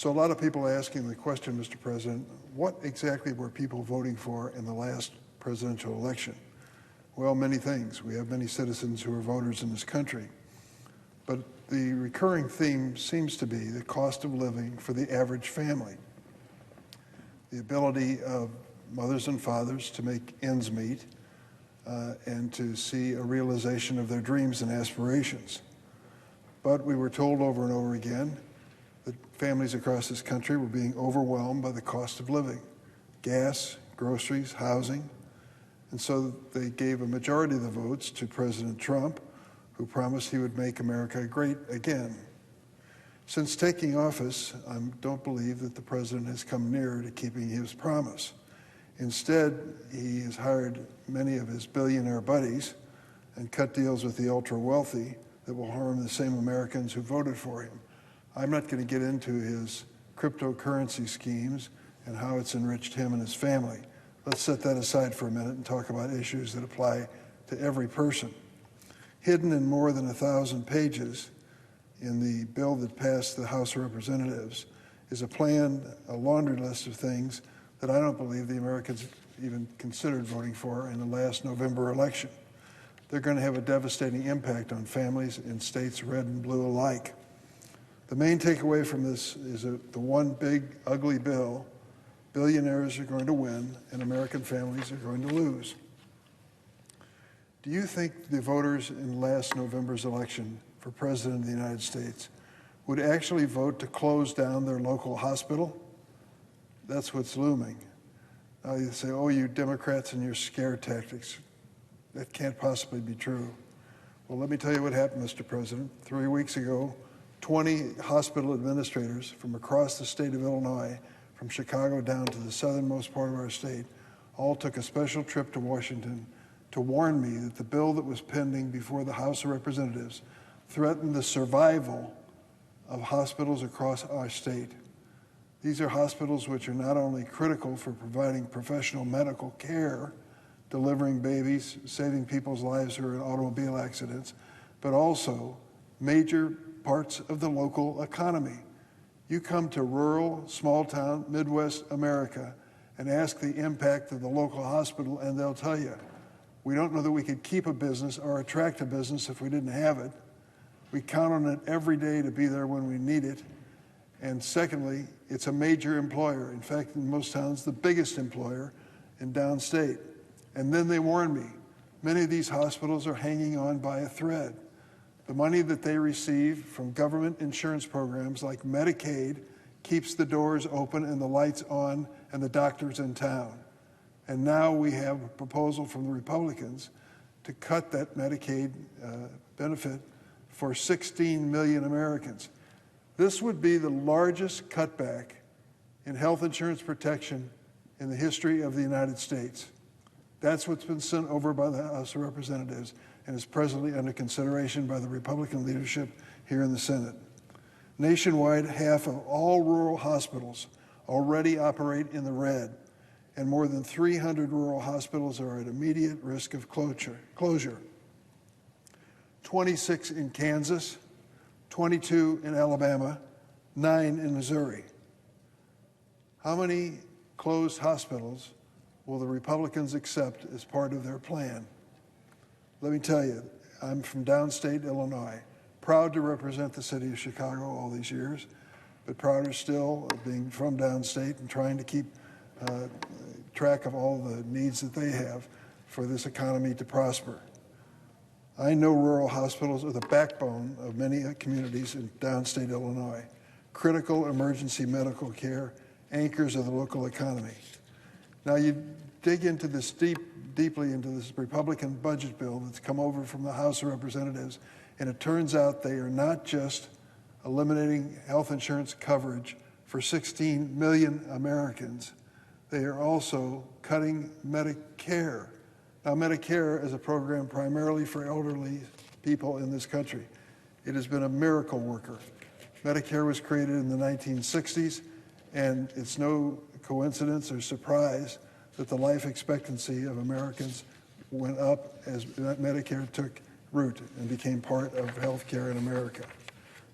So a lot of people are asking the question, Mr. President, what exactly were people voting for in the last presidential election? Well, many things. We have many citizens who are voters in this country. But the recurring theme seems to be the cost of living for the average family. The ability of mothers and fathers to make ends meet and to see a realization of their dreams and aspirations. But we were told over and over again that families across this country were being overwhelmed by the cost of living, gas, groceries, housing. And so they gave a majority of the votes to President Trump, who promised he would make America great again. Since taking office, I don't believe that the president has come near to keeping his promise. Instead, he has hired many of his billionaire buddies and cut deals with the ultra-wealthy that will harm the same Americans who voted for him. I'm not going to get into his cryptocurrency schemes and how it's enriched him and his family. Let's set that aside for a minute and talk about issues that apply to every person. Hidden in more than 1,000 pages in the bill that passed the House of Representatives is a plan, a laundry list of things that I don't believe the Americans even considered voting for in the last November election. They're going to have a devastating impact on families in states red and blue alike. The main takeaway from this is the one big, ugly bill. Billionaires are going to win and American families are going to lose. Do you think the voters in last November's election for President of the United States would actually vote to close down their local hospital? That's what's looming. Now you say, oh, you Democrats and your scare tactics. That can't possibly be true. Well, let me tell you what happened, Mr. President. 3 weeks ago, 20 hospital administrators from across the state of Illinois, from Chicago down to the southernmost part of our state, all took a special trip to Washington to warn me that the bill that was pending before the House of Representatives threatened the survival of hospitals across our state. These are hospitals which are not only critical for providing professional medical care, delivering babies, saving people's lives who are in automobile accidents, but also major parts of the local economy. You come to rural, small-town, Midwest America and ask the impact of the local hospital, and they'll tell you, we don't know that we could keep a business or attract a business if we didn't have it. We count on it every day to be there when we need it. And secondly, it's a major employer. In fact, in most towns, the biggest employer in downstate. And then they warn me, many of these hospitals are hanging on by a thread. The money that they receive from government insurance programs like Medicaid keeps the doors open and the lights on and the doctors in town. And now we have a proposal from the Republicans to cut that Medicaid benefit for 16 million Americans. This would be the largest cutback in health insurance protection in the history of the United States. That's what's been sent over by the House of Representatives and is presently under consideration by the Republican leadership here in the Senate. Nationwide, half of all rural hospitals already operate in the red, and more than 300 rural hospitals are at immediate risk of closure. 26 in Kansas, 22 in Alabama, 9 in Missouri. How many closed hospitals will the Republicans accept as part of their plan? Let me tell you, I'm from downstate Illinois, proud to represent the city of Chicago all these years, but prouder still of being from downstate and trying to keep track of all the needs that they have for this economy to prosper. I know rural hospitals are the backbone of many communities in downstate Illinois, critical emergency medical care, anchors of the local economy. Now you dig into this deeply into this Republican budget bill that's come over from the House of Representatives, and it turns out they are not just eliminating health insurance coverage for 16 million Americans, they are also cutting Medicare. Now, Medicare is a program primarily for elderly people in this country. It has been a miracle worker. Medicare was created in the 1960s, and it's no coincidence or surprise that the life expectancy of Americans went up as Medicare took root and became part of health care in America.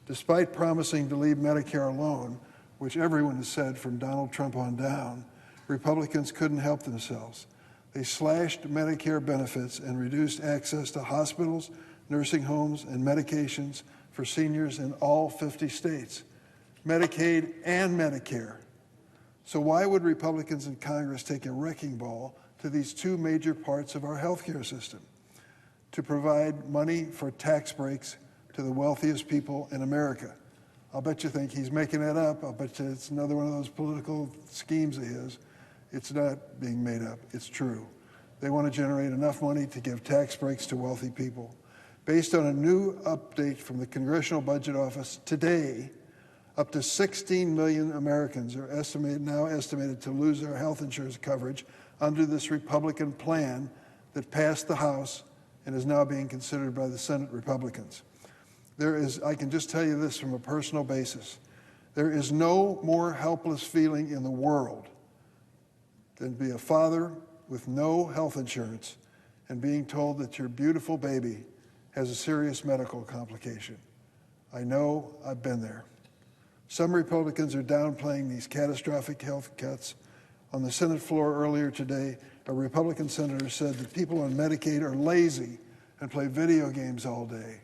Despite promising to leave Medicare alone, which everyone has said from Donald Trump on down, Republicans couldn't help themselves. They slashed Medicare benefits and reduced access to hospitals, nursing homes, and medications for seniors in all 50 states, Medicaid and Medicare. So why would Republicans in Congress take a wrecking ball to these two major parts of our healthcare system? To provide money for tax breaks to the wealthiest people in America. I'll bet you think he's making that up. I'll bet you it's another one of those political schemes of his. It's not being made up. It's true. They want to generate enough money to give tax breaks to wealthy people. Based on a new update from the Congressional Budget Office today, up to 16 million Americans are now estimated to lose their health insurance coverage under this Republican plan that passed the House and is now being considered by the Senate Republicans. I can just tell you this from a personal basis, there is no more helpless feeling in the world than to be a father with no health insurance and being told that your beautiful baby has a serious medical complication. I know, I've been there. Some Republicans are downplaying these catastrophic health cuts. On the Senate floor earlier today, a Republican senator said that people on Medicaid are lazy and play video games all day.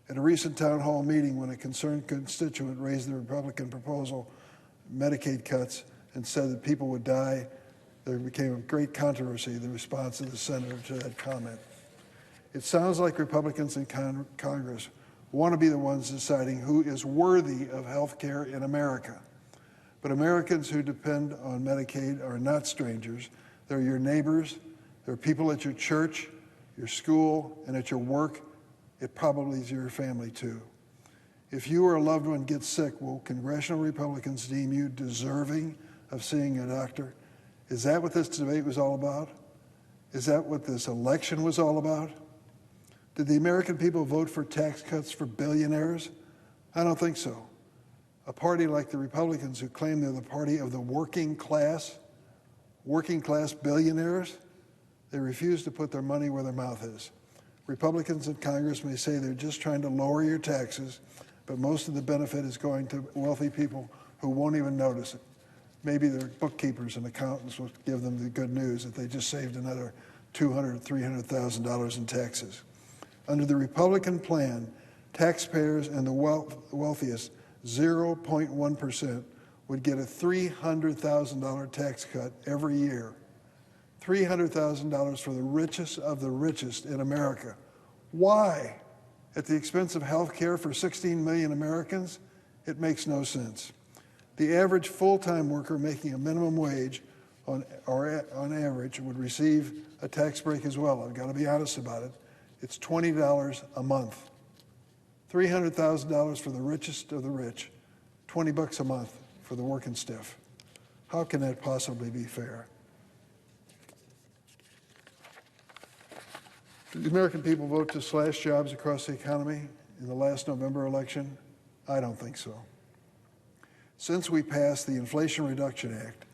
At a recent town hall meeting, when a concerned constituent raised the Republican proposal, Medicaid cuts, and said that people would die, there became a great controversy, the response of the senator to that comment. It sounds like Republicans in Congress want to be the ones deciding who is worthy of health care in America. But Americans who depend on Medicaid are not strangers. They're your neighbors. They're people at your church, your school, and at your work. It probably is your family too. If you or a loved one gets sick, will congressional Republicans deem you deserving of seeing a doctor? Is that what this debate was all about? Is that what this election was all about? Did the American people vote for tax cuts for billionaires? I don't think so. A party like the Republicans, who claim they're the party of the working class billionaires, they refuse to put their money where their mouth is. Republicans in Congress may say they're just trying to lower your taxes, but most of the benefit is going to wealthy people who won't even notice it. Maybe their bookkeepers and accountants will give them the good news that they just saved another $200,000, $300,000 in taxes. Under the Republican plan, taxpayers and the wealthiest, 0.1%, would get a $300,000 tax cut every year. $300,000 for the richest of the richest in America. Why? At the expense of health care for 16 million Americans? It makes no sense. The average full-time worker making a minimum wage on average would receive a tax break as well. I've got to be honest about it. It's $20 a month. $300,000 for the richest of the rich, $20 a month for the working stiff. How can that possibly be fair? Did the American people vote to slash jobs across the economy in the last November election? I don't think so. Since we passed the Inflation Reduction Act,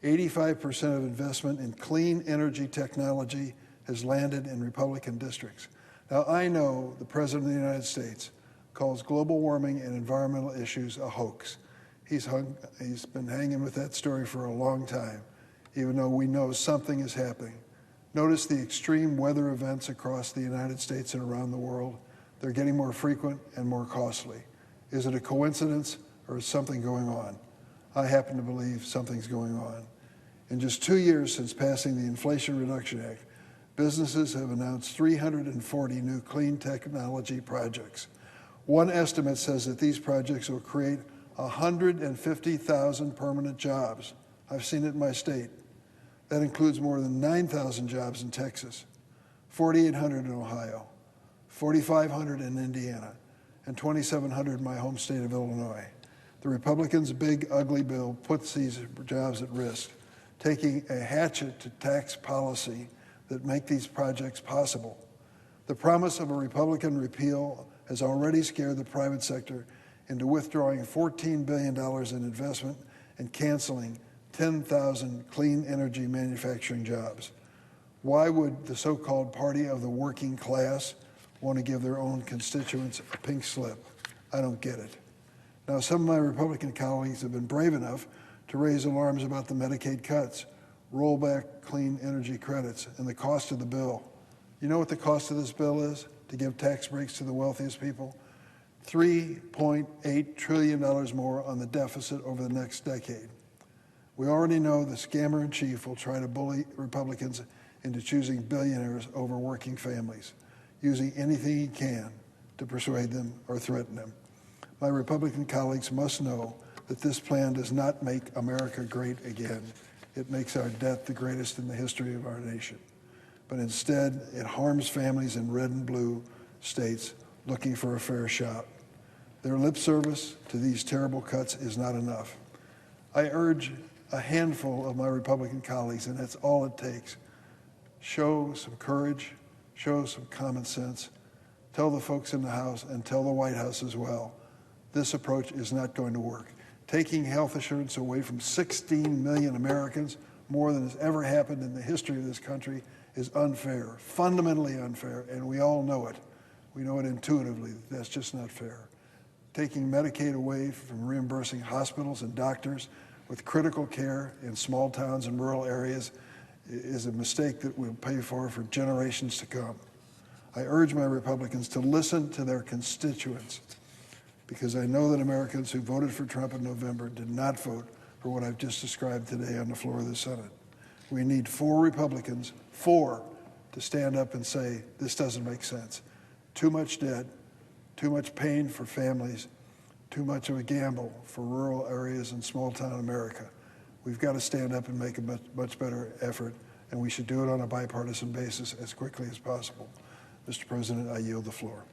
85% of investment in clean energy technology has landed in Republican districts. Now, I know the President of the United States calls global warming and environmental issues a hoax. He's been hanging with that story for a long time, even though we know something is happening. Notice the extreme weather events across the United States and around the world. They're getting more frequent and more costly. Is it a coincidence or is something going on? I happen to believe something's going on. In just 2 years since passing the Inflation Reduction Act, businesses have announced 340 new clean technology projects. One estimate says that these projects will create 150,000 permanent jobs. I've seen it in my state. That includes more than 9,000 jobs in Texas, 4,800 in Ohio, 4,500 in Indiana, and 2,700 in my home state of Illinois. The Republicans' big, ugly bill puts these jobs at risk, taking a hatchet to tax policy that make these projects possible. The promise of a Republican repeal has already scared the private sector into withdrawing $14 billion in investment and canceling 10,000 clean energy manufacturing jobs. Why would the so-called party of the working class want to give their own constituents a pink slip? I don't get it. Now, some of my Republican colleagues have been brave enough to raise alarms about the Medicaid cuts, roll back clean energy credits, and the cost of the bill. You know what the cost of this bill is to give tax breaks to the wealthiest people? $3.8 trillion more on the deficit over the next decade. We already know the scammer-in-chief will try to bully Republicans into choosing billionaires over working families, using anything he can to persuade them or threaten them. My Republican colleagues must know that this plan does not make America great again. It makes our debt the greatest in the history of our nation. But instead, it harms families in red and blue states looking for a fair shot. Their lip service to these terrible cuts is not enough. I urge a handful of my Republican colleagues, and that's all it takes. Show some courage, show some common sense. Tell the folks in the House and tell the White House as well, this approach is not going to work. Taking health insurance away from 16 million Americans, more than has ever happened in the history of this country, is unfair, fundamentally unfair, and we all know it. We know it intuitively. That's just not fair. Taking Medicaid away from reimbursing hospitals and doctors with critical care in small towns and rural areas is a mistake that we'll pay for generations to come. I urge my Republicans to listen to their constituents, because I know that Americans who voted for Trump in November did not vote for what I've just described today on the floor of the Senate. We need 4 Republicans, 4, to stand up and say, this doesn't make sense. Too much debt, too much pain for families, too much of a gamble for rural areas and small-town America. We've got to stand up and make a much better effort, and we should do it on a bipartisan basis as quickly as possible. Mr. President, I yield the floor.